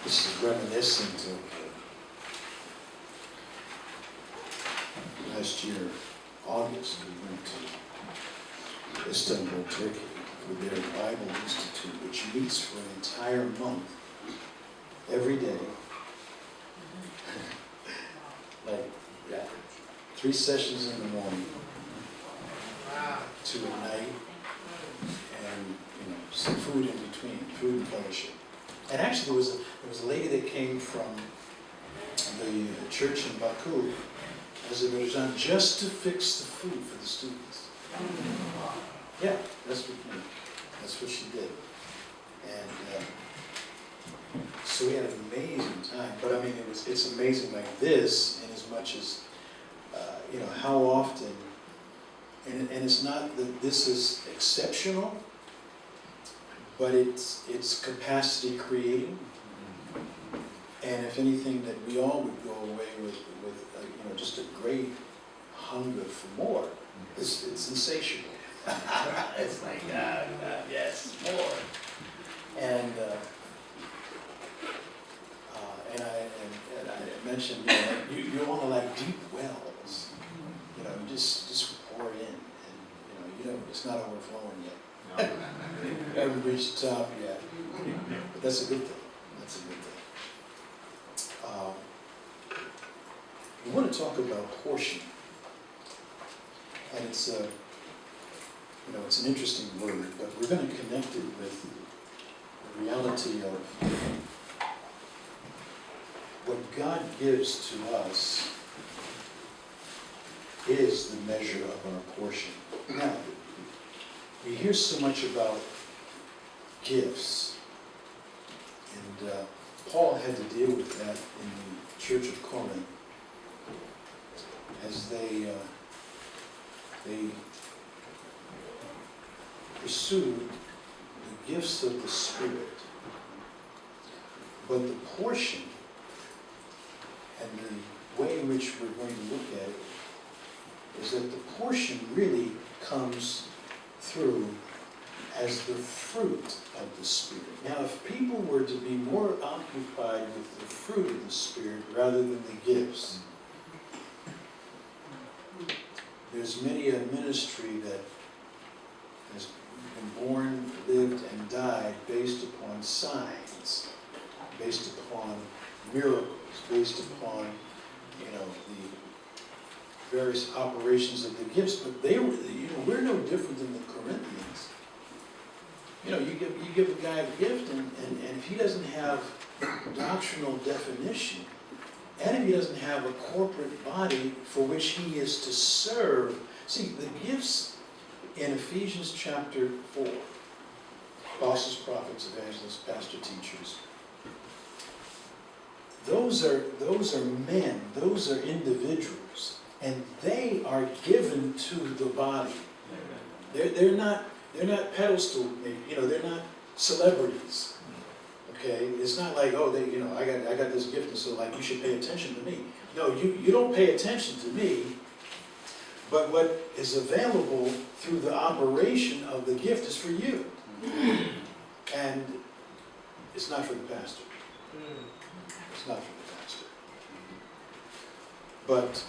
This is reminiscent of last year, August, we went to Istanbul, Turkey, for their Bible Institute, which meets for an entire month, every day. Like, yeah, 3 sessions in the morning, 2 at night, and some food in between, food and fellowship. And actually, there was a lady that came from the church in Baku, Azerbaijan, just to fix the food for the students. Yeah, that's what she did. And so we had an amazing time. But I mean, it's amazing like this, in as much as how often. And it's not that this is exceptional, but it's capacity creating. And if anything, that we all would go away with just a great hunger for more. It's insatiable. It's like, yes, more. And I mentioned, you want to like deep wells. You just pour in, and it's not overflowing yet. You haven't reached the top yet. But that's a good thing. That's a good thing. We want to talk about portion. And it's it's an interesting word, but we're going to connect it with the reality of what God gives to us is the measure of our portion. Now, we hear so much about gifts, and Paul had to deal with that in the church of Corinth as they pursued the gifts of the Spirit. But the portion and the way in which we're going to look at it is that the portion really comes through as the fruit of the Spirit. Now, if people were to be more occupied with the fruit of the Spirit rather than the gifts, there's many a ministry that has been born, lived, and died based upon signs, based upon miracles, based upon, the various operations of the gifts. But we're no different than the Corinthians. You give a guy a gift, and if he doesn't have doctrinal definition, and if he doesn't have a corporate body for which he is to serve. See, the gifts in Ephesians chapter 4, apostles, prophets, evangelists, pastor, teachers, those are men, those are individuals, and they are given to the body. They're not pedestal, they're not celebrities. Okay, it's not like, I got this gift, and so like you should pay attention to me. No, you don't pay attention to me, but what is available through the operation of the gift is for you. And it's not for the pastor. It's not for the pastor. But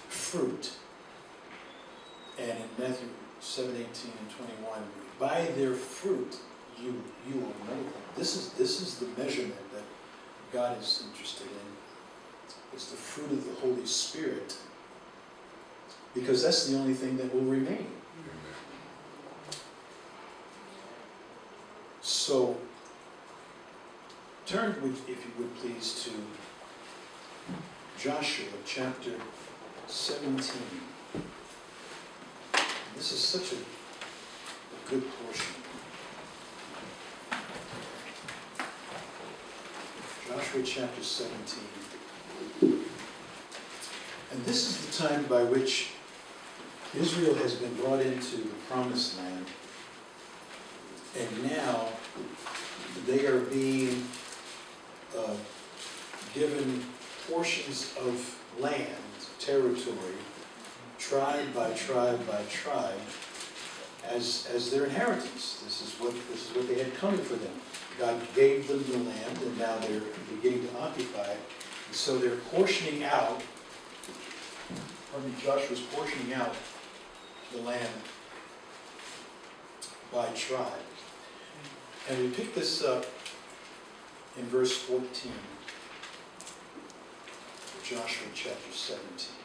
fruit. And in Matthew 7:18 and 21, by their fruit you will know them. This is the measurement that God is interested in. It's the fruit of the Holy Spirit. Because that's the only thing that will remain. So, turn, if you would please, to Joshua chapter 17. This is such a good portion. Joshua chapter 17. And this is the time by which Israel has been brought into the promised land. And now they are being given portions of land, territory, tribe by tribe by tribe, as their inheritance. This is what they had coming for them. God gave them the land, and now they're beginning to occupy it. And so they're portioning out, Joshua's portioning out the land by tribe. And we pick this up in verse 14 of Joshua chapter 17.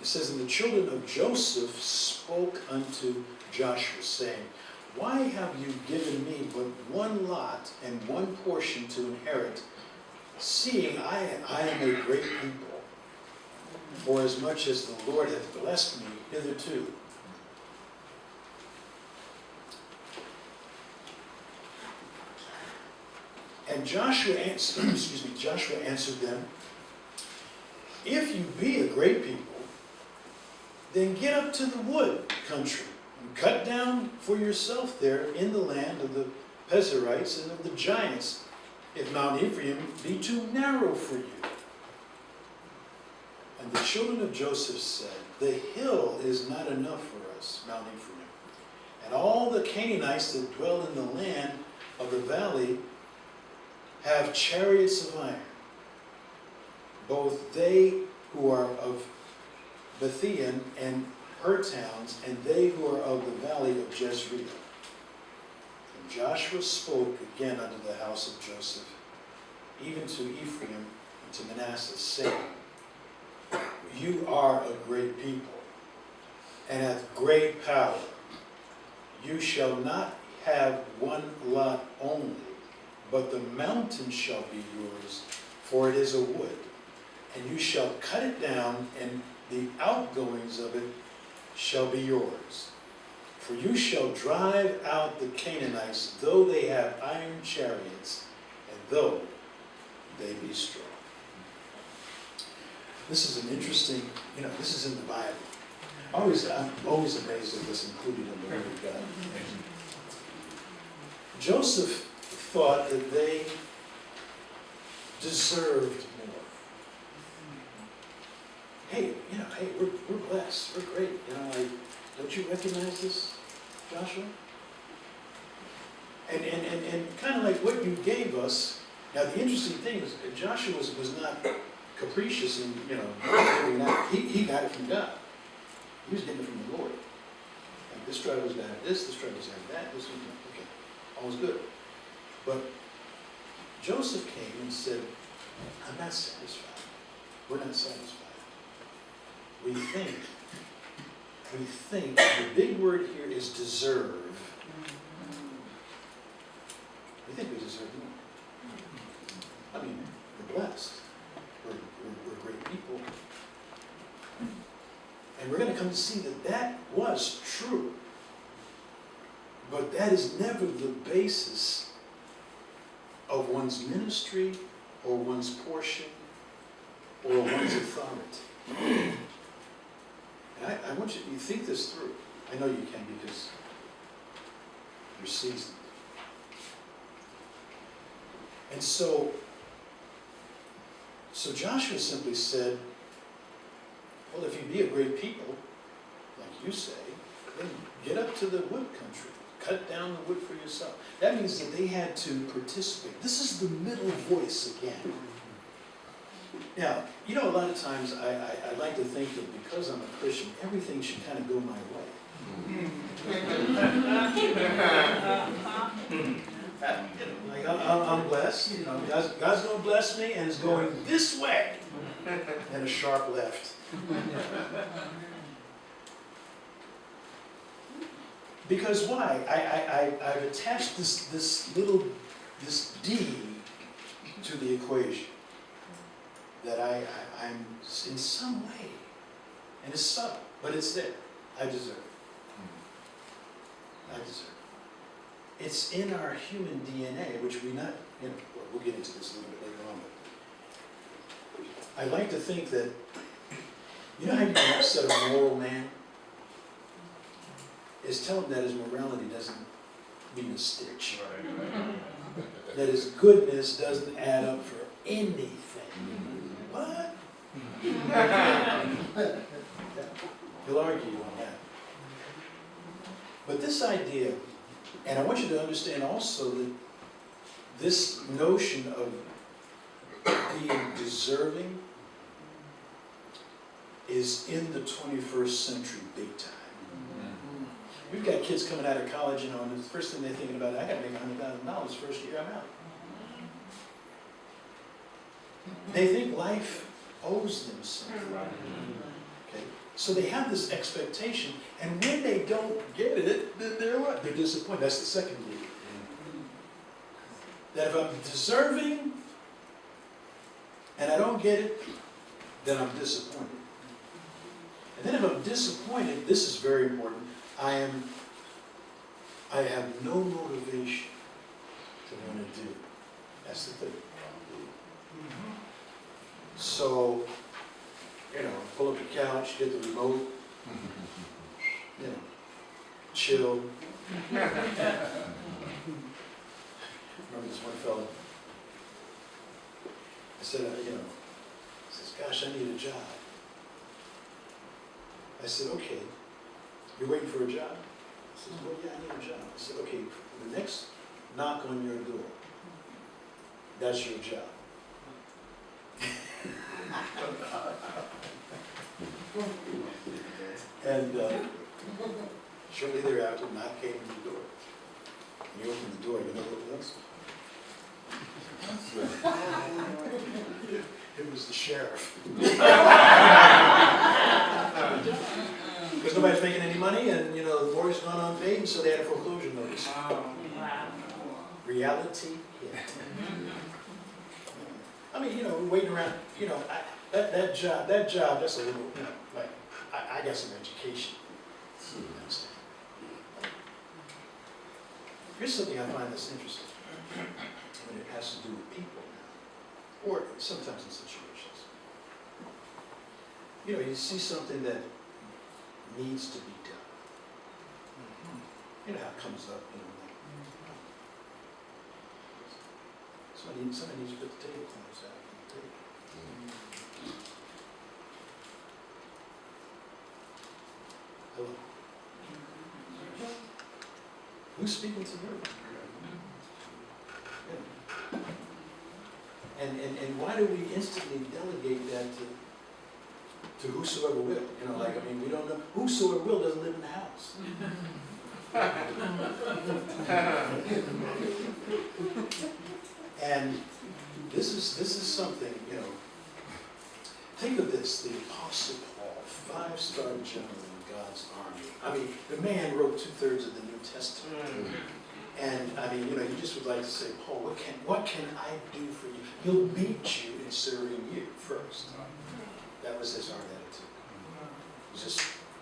It says, "And the children of Joseph spoke unto Joshua, saying, Why have you given me but one lot and one portion to inherit, seeing I am a great people, for as much as the Lord hath blessed me hitherto? And Joshua answered them, If you be a great people, then get up to the wood country, and cut down for yourself there in the land of the Pezerites and of the giants, if Mount Ephraim be too narrow for you. And the children of Joseph said, The hill is not enough for us, Mount Ephraim. And all the Canaanites that dwell in the land of the valley have chariots of iron, both they who are of Bethian and her towns, and they who are of the valley of Jezreel. And Joshua spoke again unto the house of Joseph, even to Ephraim and to Manasseh, saying, You are a great people, and hath great power. You shall not have one lot only, but the mountain shall be yours, for it is a wood. And you shall cut it down, and the outgoings of it shall be yours. For you shall drive out the Canaanites, though they have iron chariots, and though they be strong." This is an interesting, this is in the Bible. I'm always amazed at what's included in the Word of God. Joseph thought that they deserved more. Hey, we're blessed. We're great. Don't you recognize this, Joshua? And kind of like what you gave us. Now, the interesting thing is that Joshua was not capricious in, giving that. He got it from God. He was getting it from the Lord. Like this tribe was going to have this tribe was going to have that, this one, okay. All was good. But Joseph came and said, I'm not satisfied. We're not satisfied. We think the big word here is deserve. We think we deserve more. I mean, we're blessed. We're great people. And we're going to come to see that that was true. But that is never the basis of one's ministry or one's portion or one's authority. And I want you to think this through. I know you can because you're seasoned. And so Joshua simply said, well, if you be a great people, like you say, then get up to the wood country. Cut down the wood for yourself. That means that they had to participate. This is the middle voice again. Now, a lot of times I like to think that because I'm a Christian, everything should kind of go my way. Like I'm blessed. God's going to bless me, and it's going this way, and a sharp left. Because why? I've attached this D to the equation. That I'm in some way, and it's subtle, but it's there. I deserve it. I deserve it. It's in our human DNA, which we'll get into this a little bit later on. But I like to think that, how you can upset a moral man? Is tell him that his morality doesn't mean a stitch. Right. That his goodness doesn't add up for anything. What? He'll argue on that. But this idea And I want you to understand also that this notion of being deserving is in the 21st century big time. We've got kids coming out of college, you know, and the first thing they're thinking about, I gotta make $100,000 first year I'm out. They think life owes them something. Okay? So they have this expectation, and when they don't get it, then they're what? They're disappointed. That's the second group. That if I'm deserving and I don't get it, then I'm disappointed. And then if I'm disappointed, this is very important, I have no motivation to want to do. That's the thing. So, you know, pull up the couch, get the remote, you know, chill. Remember this one fellow, I said, you know, he says, gosh, I need a job. I said, okay, you're waiting for a job? He says, well, yeah, I need a job. I said, okay, the next knock on your door, that's your job. And shortly thereafter, a knock came to the door. And he opened the door, you know what it was? It was the sheriff. Because nobody's making any money, and you know the mortgage gone unpaid, and so they had a foreclosure notice. Reality hit. I mean, you know, waiting around, you know, that job, that's a little, you know, like, I got some education. You understand? Here's something I find that's interesting, when it has to do with people now, or sometimes in situations. You know, you see something that needs to be done. You know how it comes up, you know. Somebody needs to put the tablecloths out on the table. Hello? Who's speaking to you? Yeah. And why do we instantly delegate that to whosoever will? You know, like, I mean, we don't know. Whosoever will doesn't live in the house. And this is something, you know, think of this, the Apostle Paul, 5-star general in God's army. I mean, the man wrote 2/3 of the New Testament. And I mean, you know, you just would like to say, Paul, what can I do for you? He'll beat you in serving you first. That was his hard attitude.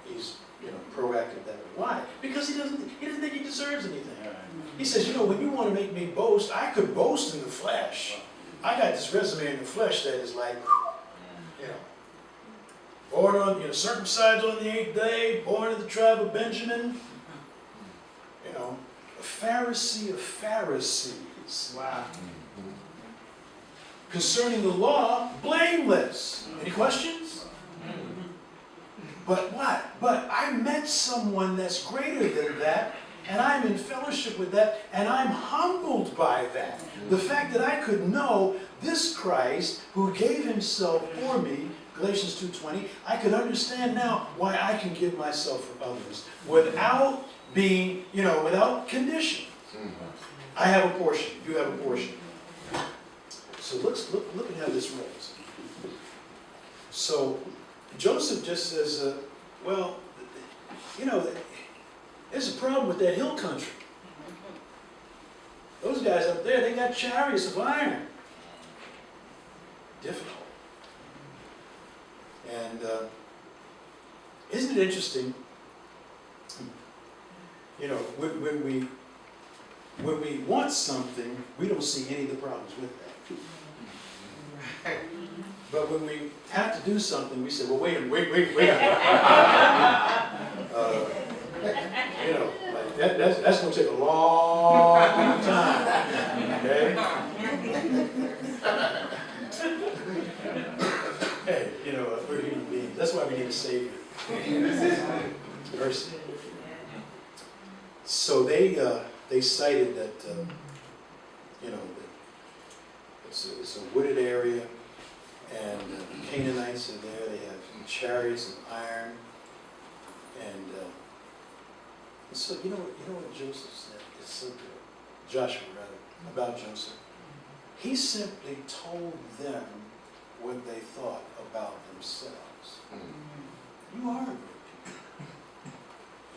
He's you know, proactive that way. Why? Because he doesn't think he deserves anything. He says, you know, when you want to make me boast, I could boast in the flesh. I got this resume in the flesh that is like, you know, born on, you know, circumcised on the 8th day, born of the tribe of Benjamin, you know, a Pharisee of Pharisees. Wow. Concerning the law, blameless. Any questions? But what? But I met someone that's greater than that, and I'm in fellowship with that, and I'm humbled by that. The fact that I could know this Christ who gave himself for me, Galatians 2:20, I could understand now why I can give myself for others without being, you know, without condition. I have a portion, you have a portion. So look at how this rolls. So Joseph just says, well, you know, there's a problem with that hill country. Those guys up there, they got chariots of iron. Difficult. And isn't it interesting, you know, when we want something, we don't see any of the problems with that. But when we have to do something, we say, well, wait a minute. You know, like that's going to take a long time. Okay? Hey, you know, we're human beings. That's why we need a Savior. Mercy. So they they cited that, you know, that it's a wooded area, and the Canaanites are there. They have chariots of iron, and so you know what Joseph said? It's so good. Joshua, rather, about Joseph. He simply told them what they thought about themselves. You are a good people.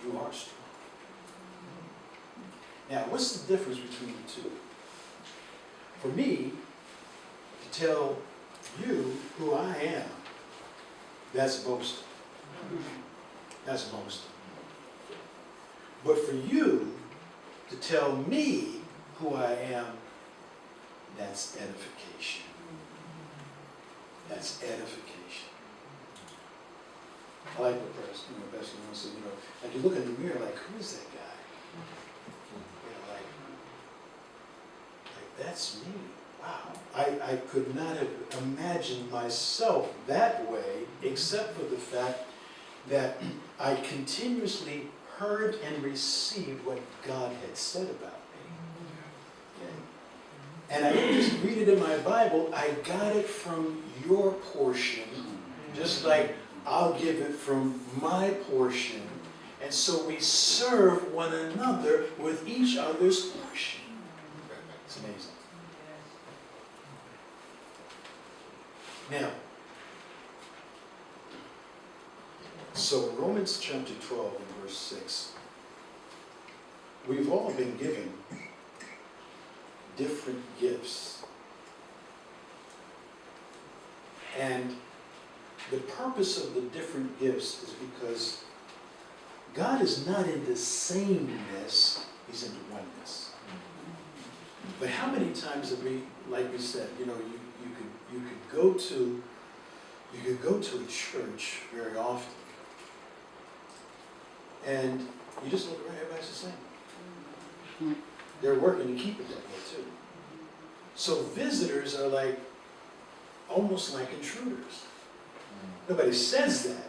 You are strong. Now, what's the difference between the two? For me, to tell you who I am, that's boasting. That's boasting. But for you to tell me who I am, that's edification. That's edification. I like what Pastor once said, like you look in the mirror, like, who is that guy? Like that's me. Wow. I could not have imagined myself that way, except for the fact that I continuously heard and received what God had said about me. Okay? And I didn't just read it in my Bible, I got it from your portion, just like I'll give it from my portion. And so we serve one another with each other's portion. It's amazing. Now, so Romans chapter 12 and verse 6, we've all been given different gifts. And the purpose of the different gifts is because God is not in the sameness, He's in the oneness. But how many times have we, like we said, you could go to a church very often, and you just look around, everybody's the same. They're working to keep it that way too. So visitors are like almost like intruders. Nobody says that,